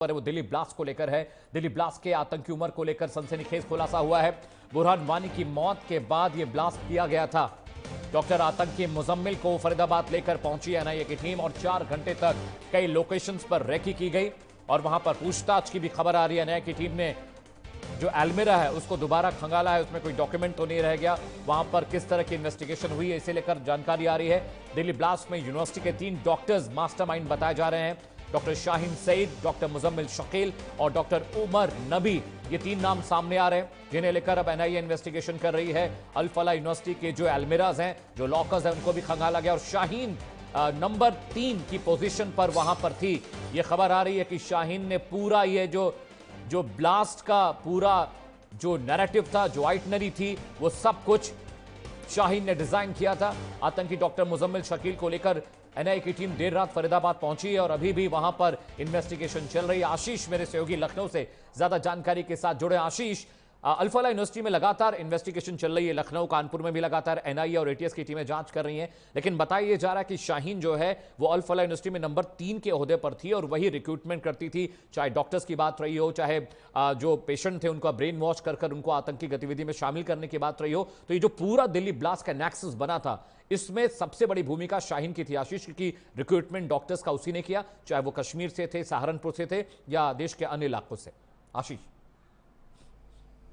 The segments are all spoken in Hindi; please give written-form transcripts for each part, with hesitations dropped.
पर वो दिल्ली ब्लास्ट को लेकर है। दिल्ली ब्लास्ट के आतंकी उमर को लेकर सनसनीखेज खुलासा हुआ है। बुरहान वानी की मौत के बाद यह ब्लास्ट किया गया था। डॉक्टर आतंकी मुजम्मिल को फरीदाबाद लेकर पहुंची एनआईए की टीम और 4 घंटे तक कई लोकेशंस पर रेकी की गई और वहां पर पूछताछ की भी खबर आ रही है। एनआईए की टीम ने जो एल्मिरा है उसको दोबारा खंगाला है, उसमें कोई डॉक्यूमेंट तो नहीं रह गया। वहां पर किस तरह की इन्वेस्टिगेशन हुई है इसे लेकर जानकारी आ रही है। दिल्ली ब्लास्ट में यूनिवर्सिटी के 3 डॉक्टर्स मास्टरमाइंड बताए जा रहे हैं। डॉक्टर शाहीन सईद, डॉक्टर मुजम्मिल शकील और डॉक्टर उमर नबी, ये 3 नाम सामने आ रहे हैं जिन्हें लेकर अब एनआईए इन्वेस्टिगेशन कर रही है। अल फलाह यूनिवर्सिटी के जो एल्मिराज हैं, जो लॉकर्स हैं, उनको भी खंगाला गया और शाहीन नंबर 3 की पोजीशन पर वहां पर थी। यह खबर आ रही है कि शाहीन ने पूरा ये जो ब्लास्ट का पूरा जो नैरेटिव था, जो आइटनरी थी, वो सब कुछ शाहीन ने डिजाइन किया था। आतंकी डॉक्टर मुजम्मिल शकील को लेकर एनआईए की टीम देर रात फरीदाबाद पहुंची है और अभी भी वहां पर इन्वेस्टिगेशन चल रही है। आशीष मेरे सहयोगी लखनऊ से ज्यादा जानकारी के साथ जुड़े। आशीष, अल फलाह यूनिवर्सिटी में लगातार इन्वेस्टिगेशन चल रही है, लखनऊ कानपुर में भी लगातार एनआईए और एटीएस की टीमें जांच कर रही हैं, लेकिन बताया जा रहा है कि शाहीन जो है वो अल फलाह यूनिवर्सिटी में नंबर 3 के ओहदे पर थी और वही रिक्रूटमेंट करती थी, चाहे डॉक्टर्स की बात रही हो, चाहे जो पेशेंट थे उनका ब्रेन वॉश कर उनको आतंकी गतिविधि में शामिल करने की बात रही हो। तो ये जो पूरा दिल्ली ब्लास्ट का नेक्सस बना था, इसमें सबसे बड़ी भूमिका शाहीन की थी। आशीष की रिक्रूटमेंट डॉक्टर्स का उसी ने किया, चाहे वो कश्मीर से थे, सहारनपुर से थे या देश के अन्य इलाकों से। आशीष।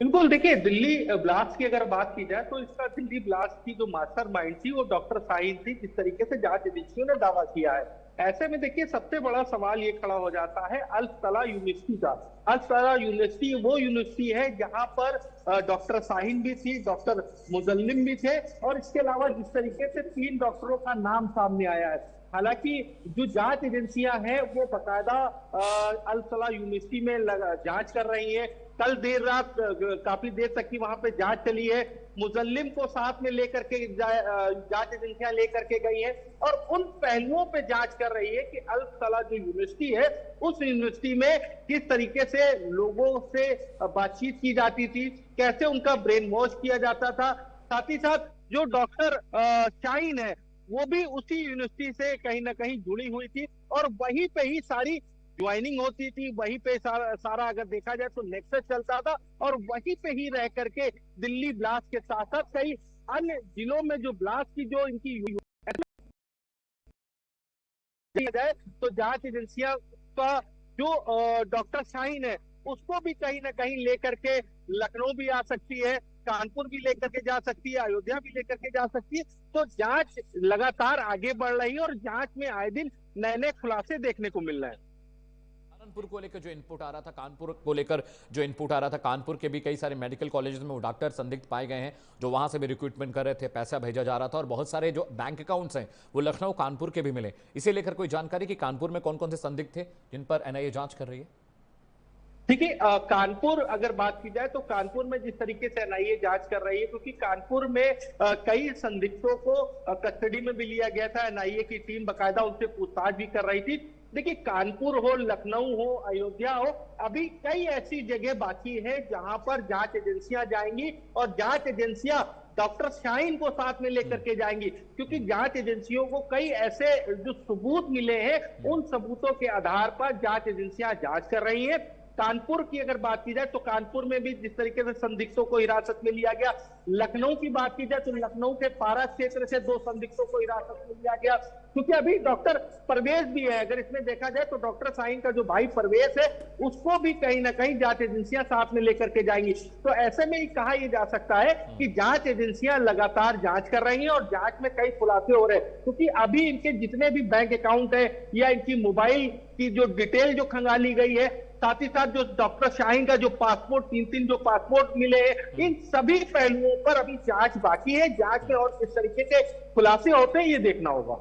बिल्कुल, देखिए दिल्ली ब्लास्ट की अगर बात की जाए तो इसका दिल्ली ब्लास्ट की जो मास्टरमाइंड थी वो डॉक्टर शाहीन थी, जिस तरीके से जांच एजेंसियों ने दावा किया है। ऐसे में देखिए सबसे बड़ा सवाल ये खड़ा हो जाता है अल फलाह यूनिवर्सिटी का। अल फलाह यूनिवर्सिटी वो यूनिवर्सिटी है जहां पर डॉक्टर शाहीन भी थी, डॉक्टर मुजल्लिम भी थे और इसके अलावा जिस तरीके से 3 डॉक्टरों का नाम सामने आया है। हालांकि जो जांच एजेंसियां हैं वो बकायदा अल फलाह यूनिवर्सिटी में जांच कर रही है। कल देर रात काफी देर तक की वहां पे जांच चली है। मुजल्लिम को साथ में लेकर के जांच एजेंसियां लेकर के गई हैं और उन पहलुओं पे जांच कर रही है कि अल फलाह जो यूनिवर्सिटी है उस यूनिवर्सिटी में किस तरीके से लोगों से बातचीत की जाती थी, कैसे उनका ब्रेन वॉश किया जाता था। साथ ही साथ जो डॉक्टर शाहीन है वो भी उसी यूनिवर्सिटी से कहीं ना कहीं जुड़ी हुई थी और वहीं पे ही सारी ज्वाइनिंग होती थी, वहीं पे सारा अगर देखा जाए तो नेक्सस चलता था और वहीं पे ही रह करके दिल्ली ब्लास्ट के साथ साथ कई अन्य जिलों में जो ब्लास्ट की जो इनकी जाए तो जांच एजेंसियां का जो डॉक्टर शाहीन है उसको भी कहीं ना कहीं लेकर के लखनऊ भी आ सकती है, कानपुर भी लेकर के जा सकती है, अयोध्या भी लेकर के जा सकती है। तो जांच लगातार आगे बढ़ रही है और जांच में आए दिन नए नए खुलासे देखने को मिल रहे हैं। कानपुर को लेकर जो इनपुट आ रहा था, कानपुर को लेकर जो इनपुट आ रहा था, कानपुर के भी कई सारे मेडिकल कॉलेजेस में वो डॉक्टर संदिग्ध पाए गए हैं जो वहां से भी रिक्रूटमेंट कर रहे थे, पैसा भेजा जा रहा था और बहुत सारे जो बैंक अकाउंट्स हैं वो लखनऊ कानपुर के भी मिले। इसे लेकर कोई जानकारी कि कानपुर में कौन कौन से संदिग्ध थे जिन पर एनआईए जांच कर रही है? देखिए कानपुर अगर बात की जाए तो कानपुर में जिस तरीके से एनआईए जांच कर रही है, क्योंकि कानपुर में कई संदिग्धों को कस्टडी में भी लिया गया था। एनआईए की टीम बकायदा उनसे पूछताछ भी कर रही थी। देखिए कानपुर हो, लखनऊ हो, अयोध्या हो, अभी कई ऐसी जगह बाकी है जहां पर जांच एजेंसियां जाएंगी और जांच एजेंसियां डॉक्टर शाहीन को साथ में लेकर के जाएंगी, क्योंकि जांच एजेंसियों को कई ऐसे जो सबूत मिले हैं उन सबूतों के आधार पर जांच एजेंसियां जांच कर रही हैं। कानपुर की अगर बात की जाए तो कानपुर में भी जिस तरीके से संदिग्धों को हिरासत में लिया गया, लखनऊ की बात की जाए तो लखनऊ के पारा क्षेत्र से 2 संदिग्धों को हिरासत में लिया गया, क्योंकि अभी डॉक्टर परवेज भी है। अगर इसमें देखा जाए तो डॉक्टर शाहीन का जो भाई परवेज है उसको भी कहीं ना कहीं जांच एजेंसियां साथ में लेकर के जाएंगी। तो ऐसे में ही कहा यह जा सकता है कि जांच एजेंसियां लगातार जांच कर रही हैं और जांच में कई खुलासे हो रहे हैं, क्योंकि अभी इनके जितने भी बैंक अकाउंट है या इनकी मोबाइल की जो डिटेल जो खंगाली गई है, साथ ही साथ जो डॉक्टर शाहीन का जो पासपोर्ट 3 जो पासपोर्ट मिले हैं, इन सभी पहलुओं पर अभी जांच बाकी है। जांच में और किस तरीके के खुलासे होते हैं ये देखना होगा।